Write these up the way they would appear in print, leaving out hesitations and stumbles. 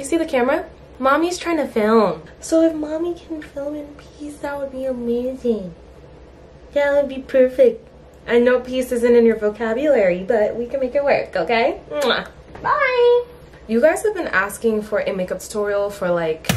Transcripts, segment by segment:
see the camera? Mommy's trying to film. So if mommy can film in peace, that would be amazing. That would be perfect. I know peace isn't in your vocabulary, but we can make it work, okay? Mwah. Bye. You guys have been asking for a makeup tutorial for like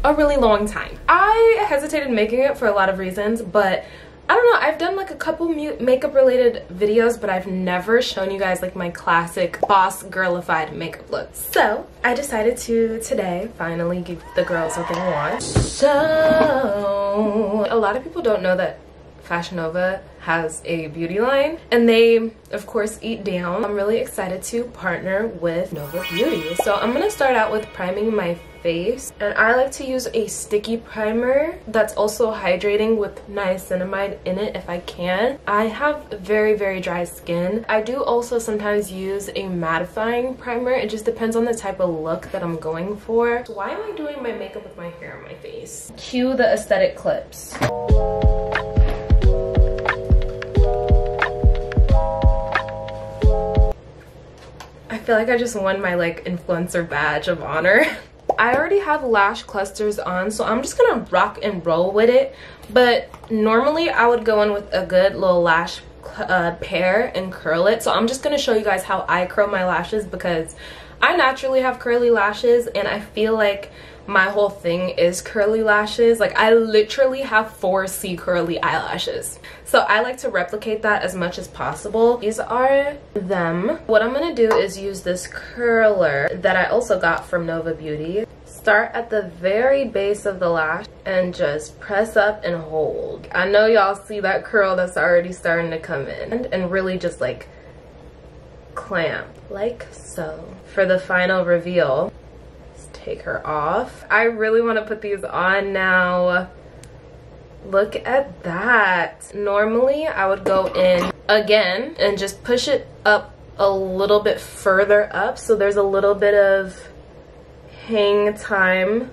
a really long time. I hesitated making it for a lot of reasons, but I don't know, I've done like a couple makeup related videos, but I've never shown you guys like my classic boss girlified makeup look. So I decided to today finally give the girls what they want. So a lot of people don't know that Fashion Nova has a beauty line, and they of course eat down. I'm really excited to partner with Nova Beauty. So I'm gonna start out with priming my face, and I like to use a sticky primer that's also hydrating with niacinamide in it if I can. I have very dry skin. I do also sometimes use a mattifying primer. It just depends on the type of look that I'm going for. So why am I doing my makeup with my hair on my face? Cue the aesthetic clips. I feel like I just won my like influencer badge of honor. I already have lash clusters on, so I'm just gonna rock and roll with it. But normally I would go in with a good little lash pair and curl it. So I'm just gonna show you guys how I curl my lashes, because I naturally have curly lashes and I feel like my whole thing is curly lashes. Like I literally have 4C curly eyelashes. So I like to replicate that as much as possible. These are them. What I'm gonna do is use this curler that I also got from Nova Beauty. Start at the very base of the lash and just press up and hold. I know y'all see that curl that's already starting to come in, and really just like clamp like so. For the final reveal, take her off. I really want to put these on now. Look at that. Normally I would go in again and just push it up a little bit further up, so there's a little bit of hang time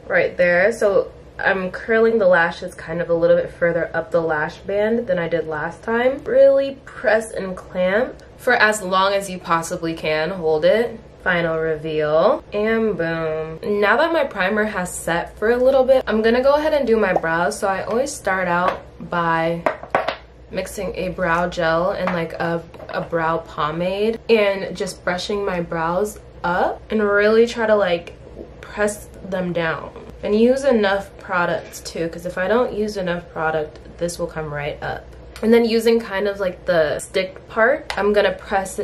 right there. So I'm curling the lashes kind of a little bit further up the lash band than I did last time. Really press and clamp for as long as you possibly can. Hold it. Final reveal, and boom. Now that my primer has set for a little bit, I'm gonna go ahead and do my brows. So I always start out by mixing a brow gel and like a brow pomade and just brushing my brows up, and really try to like press them down. And use enough product too, because if I don't use enough product, this will come right up. And then using kind of like the stick part, I'm gonna press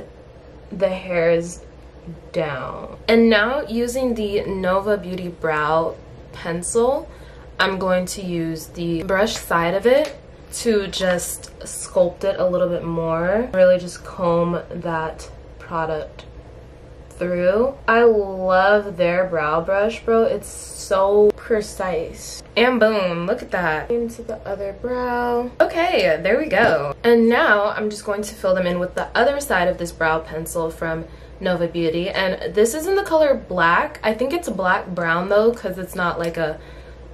the hairs down. And now using the Nova Beauty brow pencil, I'm going to use the brush side of it to just sculpt it a little bit more. Really just comb that product through. I love their brow brush, bro. It's so precise. And boom, look at that. Into the other brow. Okay, there we go. And now I'm just going to fill them in with the other side of this brow pencil from Nova Beauty, and this is in the color black. I think it's black brown though, because it's not like a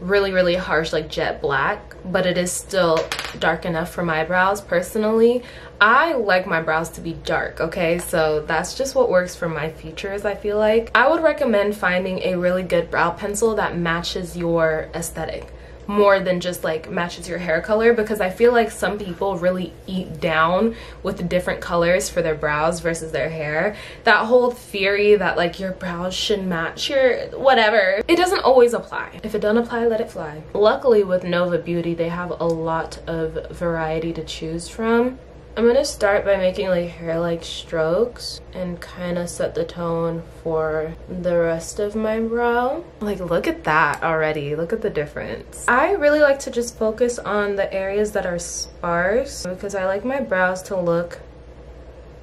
really harsh like jet black, but it is still dark enough for my brows. Personally, I like my brows to be dark, okay? So that's just what works for my features. I feel like I would recommend finding a really good brow pencil that matches your aesthetic more than just like matches your hair color, because I feel like some people really eat down with different colors for their brows versus their hair. That whole theory that like your brows should match your whatever, it doesn't always apply. If it doesn't apply, let it fly. Luckily with Nova Beauty, they have a lot of variety to choose from. I'm gonna start by making like hair-like strokes and kind of set the tone for the rest of my brow. Like, look at that already. Look at the difference. I really like to just focus on the areas that are sparse, because I like my brows to look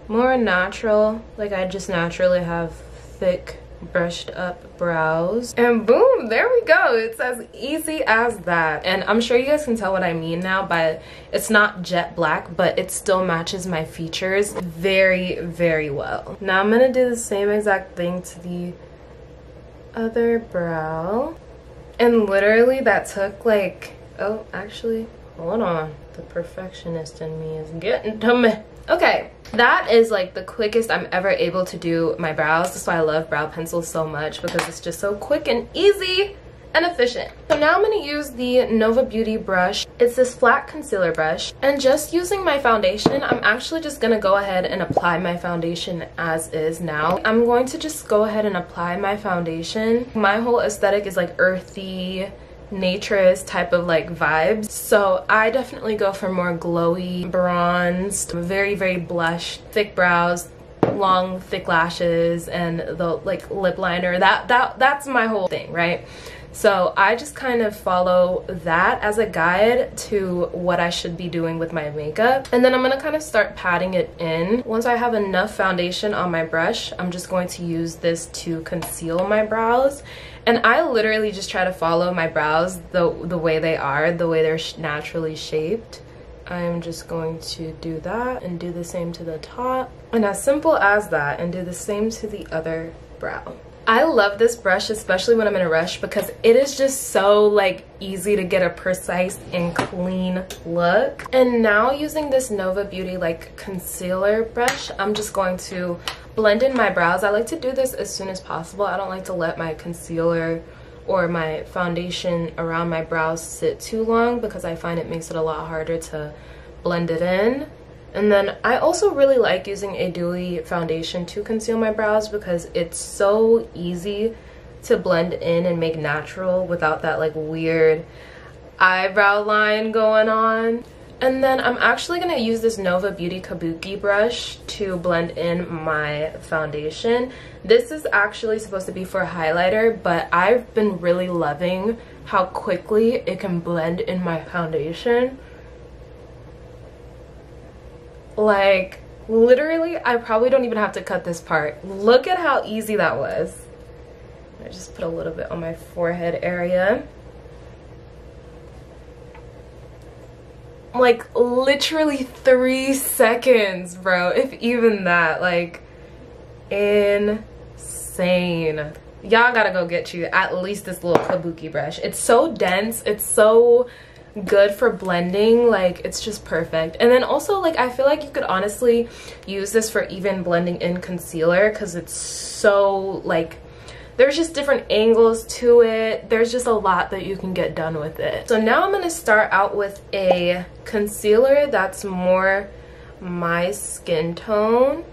more natural. Like I just naturally have thick, brushed up brows. And boom, there we go. It's as easy as that. And I'm sure you guys can tell what I mean now, but it's not jet black, but it still matches my features very well. Now I'm gonna do the same exact thing to the other brow, and literally that took like, oh actually hold on, the perfectionist in me is getting to me. Okay, That is like the quickest I'm ever able to do my brows. That's why I love brow pencils so much, because it's just so quick and easy and efficient. So now I'm going to use the Nova Beauty brush. It's this flat concealer brush, and just using my foundation, I'm actually just going to go ahead and apply my foundation as is now. I'm going to just go ahead and apply my foundation. My whole aesthetic is like earthy, naturist type of like vibes, so I definitely go for more glowy, bronzed, very blushed, thick brows, long thick lashes, and the like lip liner. That's my whole thing, right? So I just kind of follow that as a guide to what I should be doing with my makeup. And then I'm gonna kind of start patting it in. Once I have enough foundation on my brush, I'm just going to use this to conceal my brows. And I literally just try to follow my brows the way they are, the way they're naturally shaped. I'm just going to do that and do the same to the top. And as simple as that, and do the same to the other brow. I love this brush, especially when I'm in a rush, because it is just so like easy to get a precise and clean look. And now using this Nova Beauty like concealer brush, I'm just going to blend in my brows. I like to do this as soon as possible. I don't like to let my concealer or my foundation around my brows sit too long, because I find it makes it a lot harder to blend it in. And then I also really like using a dewy foundation to conceal my brows, because it's so easy to blend in and make natural without that like weird eyebrow line going on. And then I'm actually going to use this Nova Beauty Kabuki brush to blend in my foundation. This is actually supposed to be for a highlighter, but I've been really loving how quickly it can blend in my foundation. Like, literally, I probably don't even have to cut this part. Look at how easy that was. I just put a little bit on my forehead area. Like, literally 3 seconds, bro. If even that. Like, insane. Y'all gotta go get you at least this little kabuki brush. It's so dense. It's so good for blending. Like, it's just perfect. And then also, like, I feel like you could honestly use this for even blending in concealer, because it's so like, there's just different angles to it. There's just a lot that you can get done with it. So now I'm going to start out with a concealer that's more my skin tone,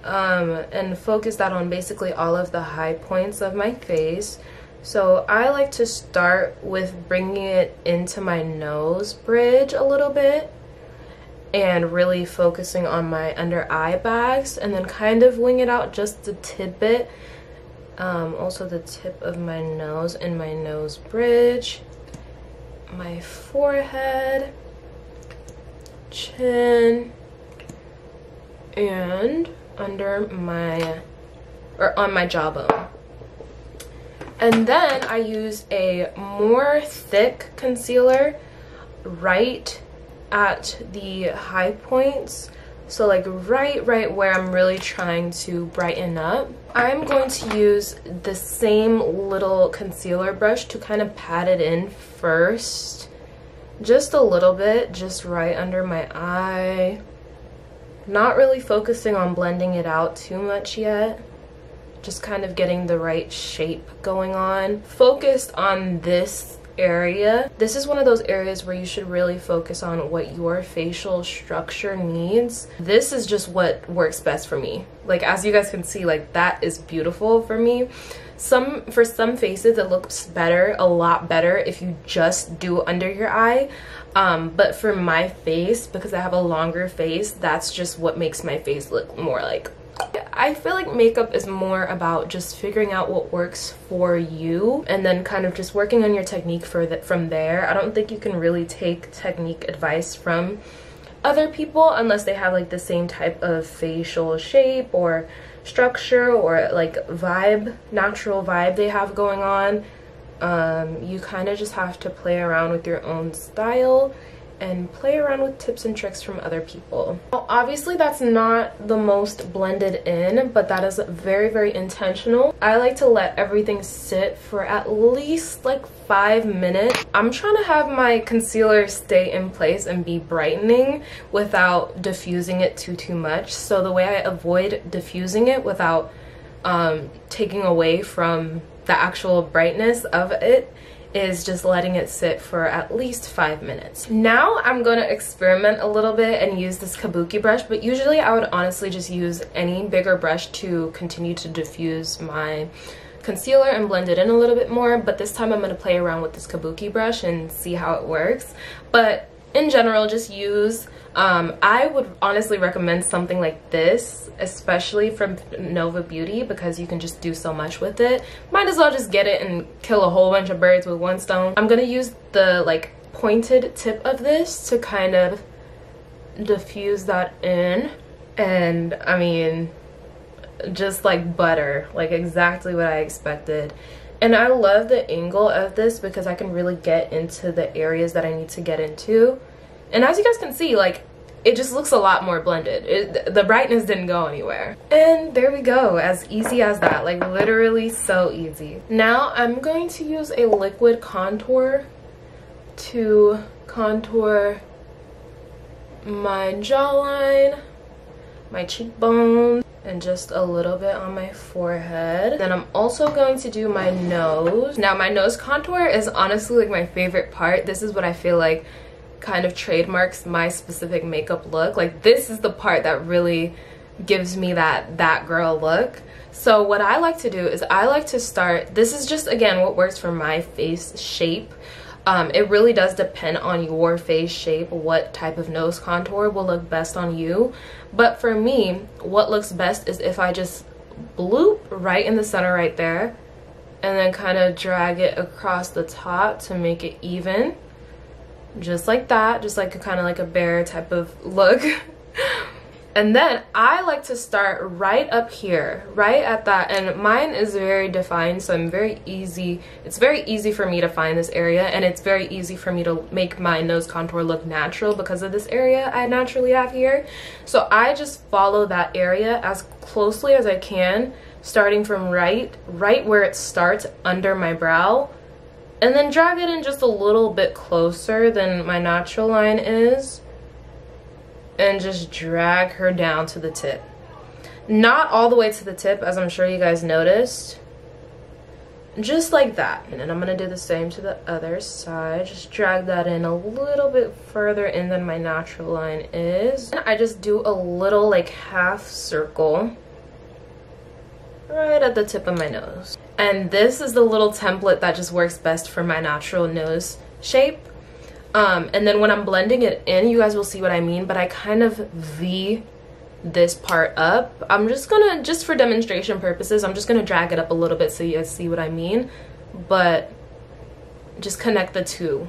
and focus that on basically all of the high points of my face. So I like to start with bringing it into my nose bridge a little bit, and really focusing on my under eye bags, and then kind of wing it out just a tidbit. Also the tip of my nose and my nose bridge, my forehead, chin, and under my, or on my jawbone. And then I use a more thick concealer right at the high points. So like right where I'm really trying to brighten up. I'm going to use the same little concealer brush to kind of pat it in first. Just a little bit, just right under my eye. Not really focusing on blending it out too much yet. Just kind of getting the right shape going on. Focused on this area. This is one of those areas where you should really focus on what your facial structure needs. This is just what works best for me. Like, as you guys can see, like, that is beautiful for me. For some faces it looks better, a lot better, if you just do under your eye. But for my face, because I have a longer face, that's just what makes my face look more like, I feel like makeup is more about just figuring out what works for you, and then kind of just working on your technique from there. I don't think you can really take technique advice from other people unless they have like the same type of facial shape or structure or like vibe, natural vibe they have going on. You kind of just have to play around with your own style and play around with tips and tricks from other people. Now, obviously that's not the most blended in, but that is very, very intentional. I like to let everything sit for at least like 5 minutes. I'm trying to have my concealer stay in place and be brightening without diffusing it too much. So the way I avoid diffusing it without taking away from the actual brightness of it is just letting it sit for at least 5 minutes. Now I'm going to experiment a little bit and use this kabuki brush, but usually I would honestly just use any bigger brush to continue to diffuse my concealer and blend it in a little bit more, but this time I'm going to play around with this kabuki brush and see how it works. But in general, just use I would honestly recommend something like this, especially from Nova Beauty, because you can just do so much with it. Might as well just get it and kill a whole bunch of birds with one stone. I'm gonna use the like pointed tip of this to kind of diffuse that in, and I mean, just like butter, like exactly what I expected. And I love the angle of this because I can really get into the areas that I need to get into. And as you guys can see, like, it just looks a lot more blended. The brightness didn't go anywhere. And there we go, as easy as that, like literally so easy. Now I'm going to use a liquid contour to contour my jawline, my cheekbones, and just a little bit on my forehead. Then I'm also going to do my nose. Now my nose contour is honestly like my favorite part. This is what I feel like kind of trademarks my specific makeup look. Like, this is the part that really gives me that girl look. So what I like to do is I like to start, this is just again what works for my face shape. It really does depend on your face shape what type of nose contour will look best on you, but for me what looks best is if I just bloop right in the center right there and then kind of drag it across the top to make it even. Just like that, just like a kind of like a bear type of look. And then I like to start right up here, right at that, and mine is very defined, so it's very easy for me to find this area, and it's very easy for me to make my nose contour look natural because of this area I naturally have here. So I just follow that area as closely as I can, starting from right where it starts under my brow, and then drag it in just a little bit closer than my natural line is, and just drag her down to the tip. Not all the way to the tip, as I'm sure you guys noticed. Just like that. And then I'm gonna do the same to the other side. Just drag that in a little bit further in than my natural line is. And I just do a little like half circle right at the tip of my nose. And this is the little template that just works best for my natural nose shape. And then when I'm blending it in, you guys will see what I mean, but I kind of V this part up. I'm just gonna, just for demonstration purposes, I'm just gonna drag it up a little bit so you guys see what I mean, but just connect the two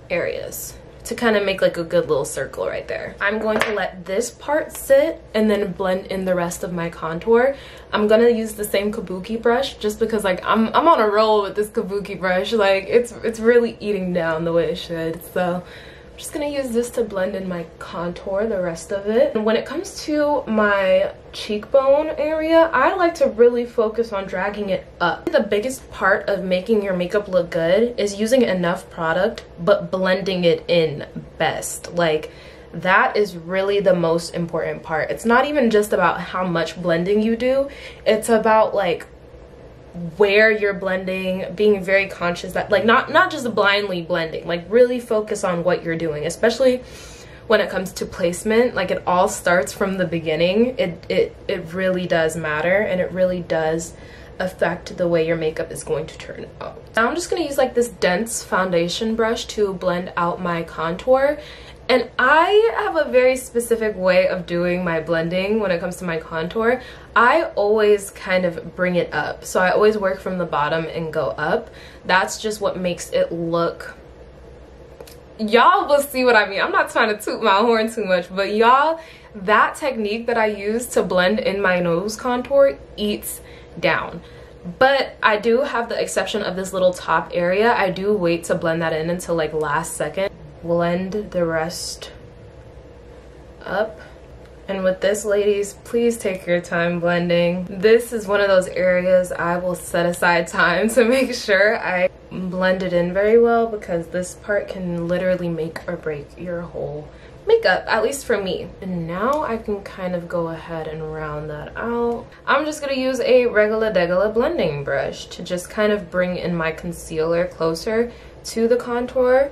areas to kind of make like a good little circle right there. I'm going to let this part sit and then blend in the rest of my contour. I'm gonna use the same kabuki brush just because like I'm on a roll with this kabuki brush. Like it's really eating down the way it should. So I'm just gonna use this to blend in my contour, the rest of it. And when it comes to my cheekbone area, I like to really focus on dragging it up. The biggest part of making your makeup look good is using enough product but blending it in best. Like, that is really the most important part. It's not even just about how much blending you do, it's about like where you're blending, being very conscious that like not just blindly blending, like really focus on what you're doing, especially when it comes to placement. Like, it all starts from the beginning. It really does matter, and it really does affect the way your makeup is going to turn out. Now I'm just gonna use like this dense foundation brush to blend out my contour. And I have a very specific way of doing my blending when it comes to my contour. I always kind of bring it up. So I always work from the bottom and go up. That's just what makes it look... Y'all will see what I mean. I'm not trying to toot my horn too much, but y'all, that technique that I use to blend in my nose contour eats down. But I do have the exception of this little top area. I do wait to blend that in until like last second. blend the rest up. And with this, ladies, please take your time blending. This is one of those areas I will set aside time to make sure I blend it in very well, because this part can literally make or break your whole makeup, at least for me. And now I can kind of go ahead and round that out. I'm just gonna use a regular blending brush to just kind of bring in my concealer closer to the contour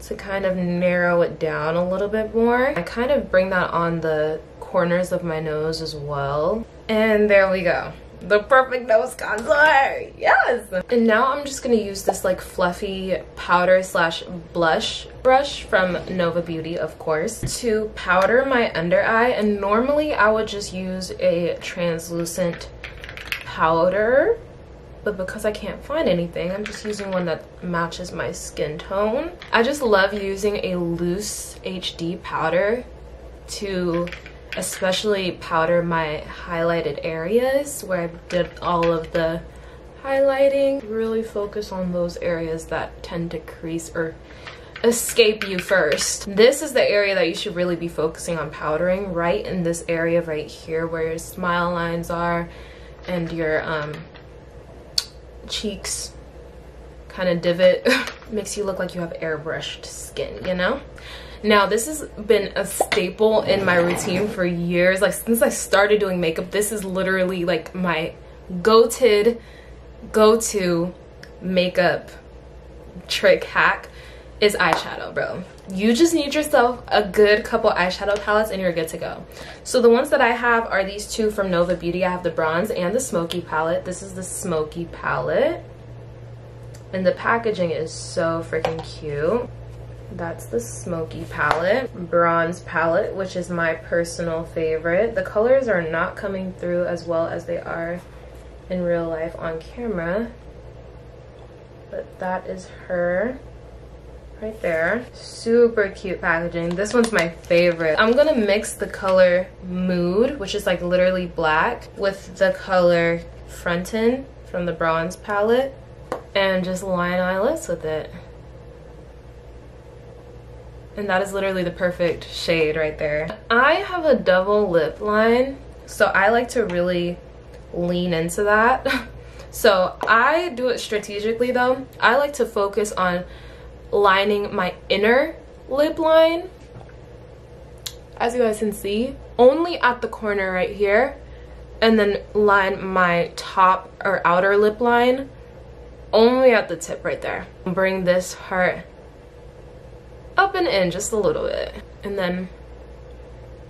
to kind of narrow it down a little bit more. I kind of bring that on the corners of my nose as well. And there we go. The perfect nose contour, yes! And now I'm just gonna use this like fluffy powder slash blush brush from Nova Beauty, of course, to powder my under eye. And normally I would just use a translucent powder, but because I can't find anything, I'm just using one that matches my skin tone. I just love using a loose HD powder to especially powder my highlighted areas where I did all of the highlighting. Really focus on those areas that tend to crease or escape you first. This is the area that you should really be focusing on powdering, right in this area right here where your smile lines are and your cheeks kind of divot. Makes you look like you have airbrushed skin, you know? Now, this has been a staple in my routine for years. Like, since I started doing makeup, this is literally like my go-to makeup trick hack is eyeshadow, bro. You just need yourself a good couple eyeshadow palettes and you're good to go. So the ones that I have are these two from Nova Beauty. I have the bronze and the smoky palette. This is the smoky palette. And the packaging is so freaking cute. That's the smoky palette. Bronze palette, which is my personal favorite. The colors are not coming through as well as they are in real life on camera, but that is her right there. Super cute packaging. This one's my favorite. I'm gonna mix the color Mood, which is like literally black, with the color Frontin from the bronze palette, and just line my lips with it. And that is literally the perfect shade right there. I have a double lip line, so I like to really lean into that. So I do it strategically though. I like to focus on lining my inner lip line, as you guys can see, only at the corner right here, and then line my top or outer lip line only at the tip right there. Bring this heart up and in just a little bit, and then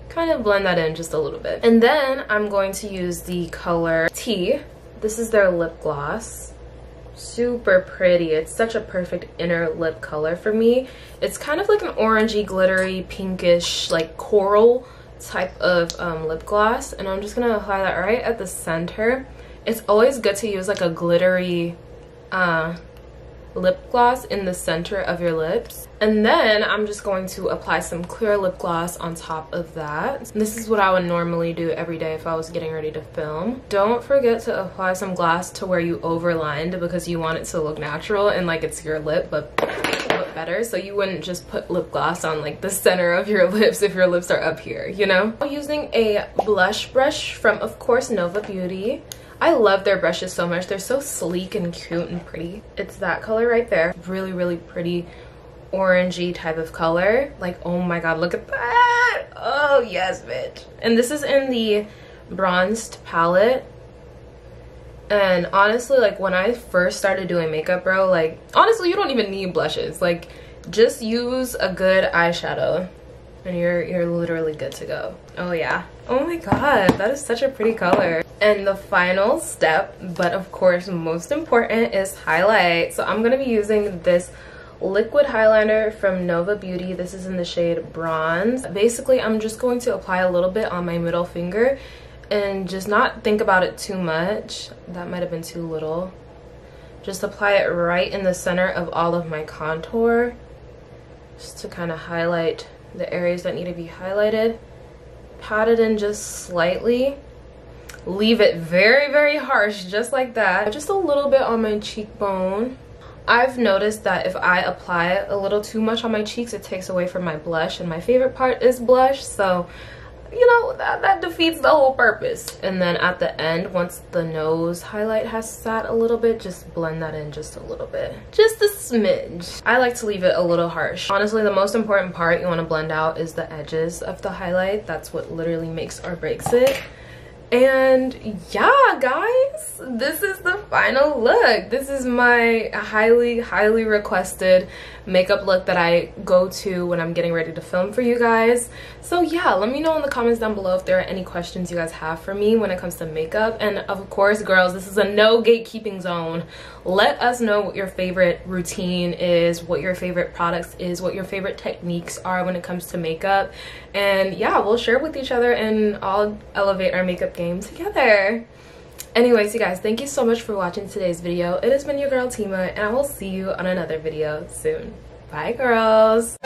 kind of blend that in just a little bit. And then I'm going to use the color T. This is their lip gloss. Super pretty. It's such a perfect inner lip color for me. It's kind of like an orangey, glittery, pinkish, like coral type of lip gloss, and I'm just gonna apply that right at the center. It's always good to use like a glittery lip gloss in the center of your lips. And then I'm just going to apply some clear lip gloss on top of that. This is what I would normally do every day if I was getting ready to film. Don't forget to apply some gloss to where you overlined, because you want it to look natural and like it's your lip, but better. So you wouldn't just put lip gloss on like the center of your lips if your lips are up here, you know? I'm using a blush brush from, of course, Nova Beauty. I love their brushes so much. They're so sleek and cute and pretty. It's that color right there. Really, really pretty orangey type of color. Like, oh my god, look at that. Oh yes, bitch. And this is in the bronzed palette. And honestly, like when I first started doing makeup, bro, like honestly, you don't even need blushes. Like just use a good eyeshadow and you're literally good to go. Oh yeah. Oh my god, that is such a pretty color. And the final step, but of course most important, is highlight. So I'm gonna be using this liquid highlighter from Nova Beauty. This is in the shade Bronze. Basically, I'm just going to apply a little bit on my middle finger and just not think about it too much. That might have been too little. Just apply it right in the center of all of my contour, just to kind of highlight the areas that need to be highlighted. Pat it in just slightly. Leave it very, very harsh, just like that. Just a little bit on my cheekbone. I've noticed that if I apply a little too much on my cheeks, it takes away from my blush, and my favorite part is blush, so you know, that defeats the whole purpose. And then at the end, once the nose highlight has sat a little bit, just blend that in just a little bit, just a smidge. I like to leave it a little harsh. Honestly, the most important part you want to blend out is the edges of the highlight. That's what literally makes or breaks it. And yeah, guys, this is the final look. This is my highly requested makeup look that I go to when I'm getting ready to film for you guys. So yeah, let me know in the comments down below if there are any questions you guys have for me when it comes to makeup. And of course, girls, this is a no gatekeeping zone. Let us know what your favorite routine is, what your favorite products is, what your favorite techniques are when it comes to makeup. And yeah, we'll share with each other and all elevate our makeup game together. Anyways, you guys, thank you so much for watching today's video. It has been your girl Tima, and I will see you on another video soon. Bye, girls.